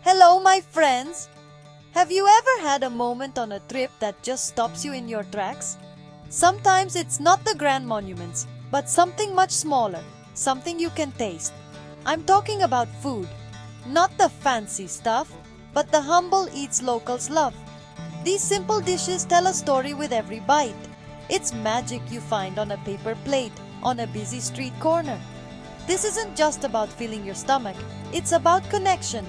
Hello, my friends! Have you ever had a moment on a trip that just stops you in your tracks? Sometimes it's not the grand monuments, but something much smaller, something you can taste. I'm talking about food. Not the fancy stuff, but the humble eats locals love. These simple dishes tell a story with every bite. It's magic you find on a paper plate, on a busy street corner. This isn't just about filling your stomach, it's about connection.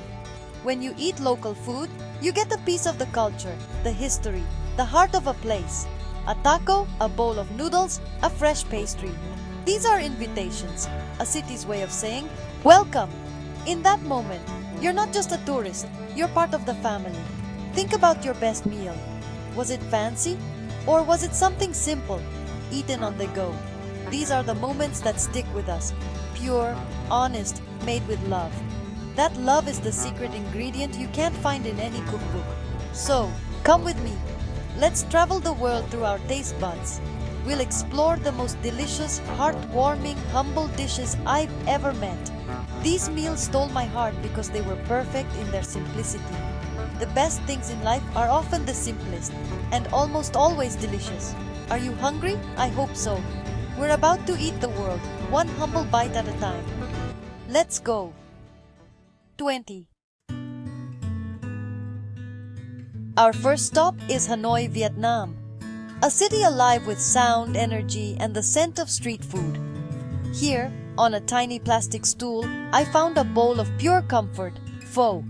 When you eat local food, you get a piece of the culture, the history, the heart of a place. A taco, a bowl of noodles, a fresh pastry. These are invitations, a city's way of saying, welcome. In that moment, you're not just a tourist, you're part of the family. Think about your best meal. Was it fancy? Or was it something simple, eaten on the go? These are the moments that stick with us. Pure, honest, made with love. That love is the secret ingredient you can't find in any cookbook. So, come with me. Let's travel the world through our taste buds. We'll explore the most delicious, heartwarming, humble dishes I've ever met. These meals stole my heart because they were perfect in their simplicity. The best things in life are often the simplest and almost always delicious. Are you hungry? I hope so. We're about to eat the world, one humble bite at a time. Let's go. 20. Our first stop is Hanoi, Vietnam. A city alive with sound, energy, and the scent of street food. Here, on a tiny plastic stool, I found a bowl of pure comfort, pho.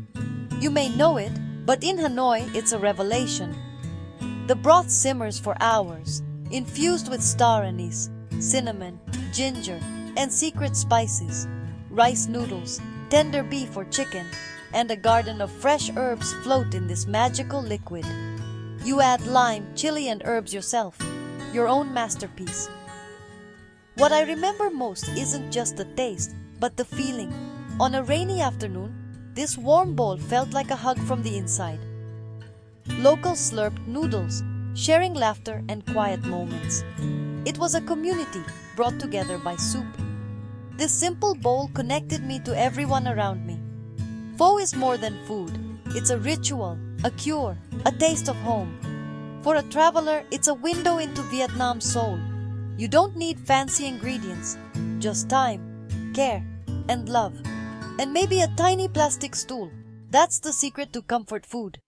You may know it, but in Hanoi, it's a revelation. The broth simmers for hours, infused with star anise, cinnamon, ginger, and secret spices. Rice noodles, tender beef or chicken, and a garden of fresh herbs float in this magical liquid. You add lime, chili, and herbs yourself, your own masterpiece. What I remember most isn't just the taste, but the feeling. On a rainy afternoon, this warm bowl felt like a hug from the inside. Locals slurped noodles, sharing laughter and quiet moments. It was a community brought together by soup. This simple bowl connected me to everyone around me. Pho is more than food. It's a ritual, a cure, a taste of home. For a traveler, it's a window into Vietnam's soul. You don't need fancy ingredients, just time, care, and love. And maybe a tiny plastic stool. That's the secret to comfort food.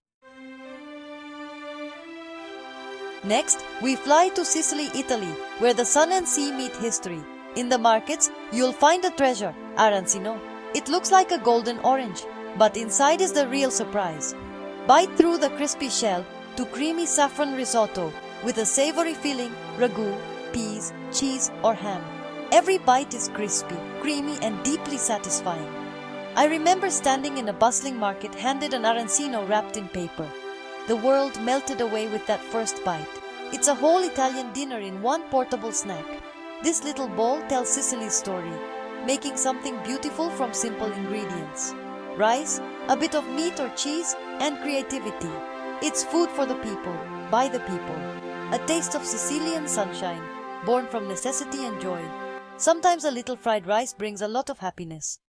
Next, we fly to Sicily, Italy, where the sun and sea meet history. In the markets, you'll find a treasure, arancino. It looks like a golden orange, but inside is the real surprise. Bite through the crispy shell to creamy saffron risotto with a savory filling, ragu, peas, cheese, or ham. Every bite is crispy, creamy, and deeply satisfying. I remember standing in a bustling market handed an arancino wrapped in paper. The world melted away with that first bite. It's a whole Italian dinner in one portable snack. This little bowl tells Sicily's story, making something beautiful from simple ingredients. Rice, a bit of meat or cheese, and creativity. It's food for the people, by the people. A taste of Sicilian sunshine, born from necessity and joy. Sometimes a little fried rice brings a lot of happiness.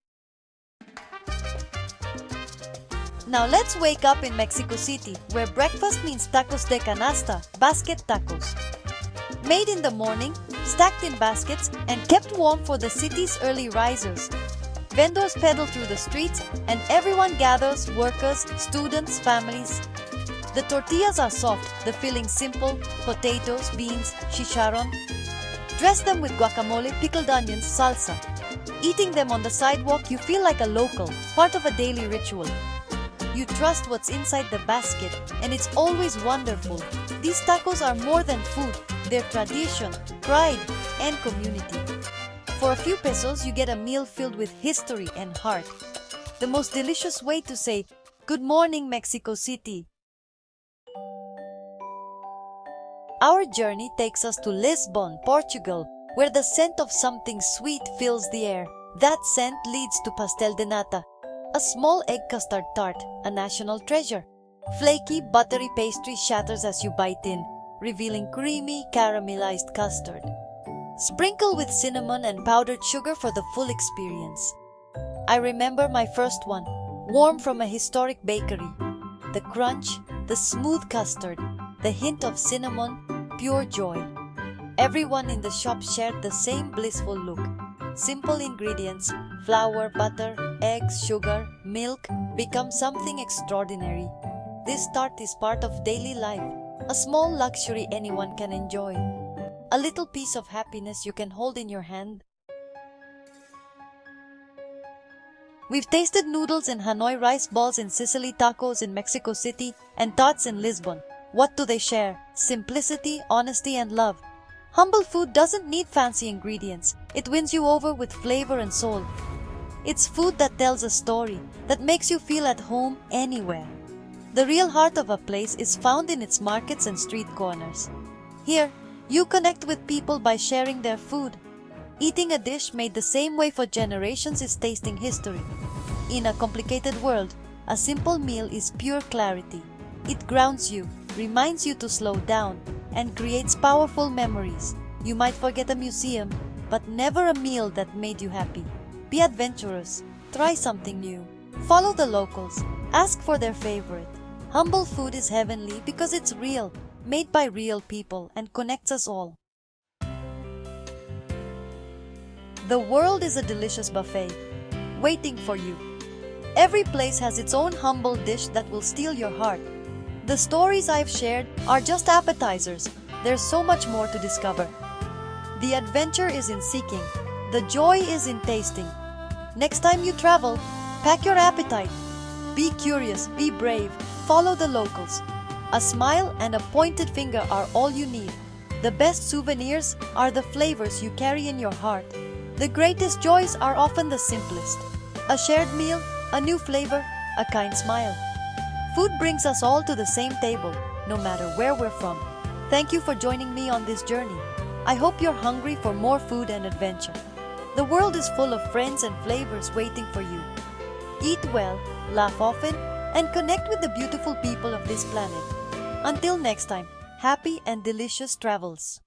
Now let's wake up in Mexico City, where breakfast means tacos de canasta, basket tacos. Made in the morning, stacked in baskets, and kept warm for the city's early risers. Vendors pedal through the streets, and everyone gathers, workers, students, families. The tortillas are soft, the filling simple, potatoes, beans, chicharron. Dress them with guacamole, pickled onions, salsa. Eating them on the sidewalk, you feel like a local, part of a daily ritual. You trust what's inside the basket, and it's always wonderful. These tacos are more than food. They're tradition, pride, and community. For a few pesos, you get a meal filled with history and heart. The most delicious way to say, "Good morning, Mexico City." Our journey takes us to Lisbon, Portugal, where the scent of something sweet fills the air. That scent leads to pastel de nata, a small egg custard tart, a national treasure. Flaky, buttery pastry shatters as you bite in, revealing creamy, caramelized custard. Sprinkle with cinnamon and powdered sugar for the full experience. I remember my first one. warm from a historic bakery. The crunch, the smooth custard, the hint of cinnamon, pure joy. Everyone in the shop shared the same blissful look. Simple ingredients, flour, butter, eggs, sugar, milk, become something extraordinary. This tart is part of daily life, a small luxury anyone can enjoy. A little piece of happiness you can hold in your hand. We've tasted noodles in Hanoi, rice balls in Sicily, tacos in Mexico City, and tarts in Lisbon. What do they share? Simplicity, honesty, and love. Humble food doesn't need fancy ingredients. It wins you over with flavor and soul. It's food that tells a story, that makes you feel at home anywhere. The real heart of a place is found in its markets and street corners. Here, you connect with people by sharing their food. Eating a dish made the same way for generations is tasting history. In a complicated world, a simple meal is pure clarity. It grounds you, reminds you to slow down, and creates powerful memories. You might forget a museum, but never a meal that made you happy. Be adventurous. Try something new. Follow the locals. Ask for their favorite. Humble food is heavenly because it's real, made by real people, and connects us all. The world is a delicious buffet, waiting for you. Every place has its own humble dish that will steal your heart. The stories I've shared are just appetizers. There's so much more to discover. The adventure is in seeking. The joy is in tasting. Next time you travel, pack your appetite. Be curious, be brave, follow the locals. A smile and a pointed finger are all you need. The best souvenirs are the flavors you carry in your heart. The greatest joys are often the simplest. A shared meal, a new flavor, a kind smile. Food brings us all to the same table, no matter where we're from. Thank you for joining me on this journey. I hope you're hungry for more food and adventure. The world is full of friends and flavors waiting for you. Eat well, laugh often, and connect with the beautiful people of this planet. Until next time, happy and delicious travels.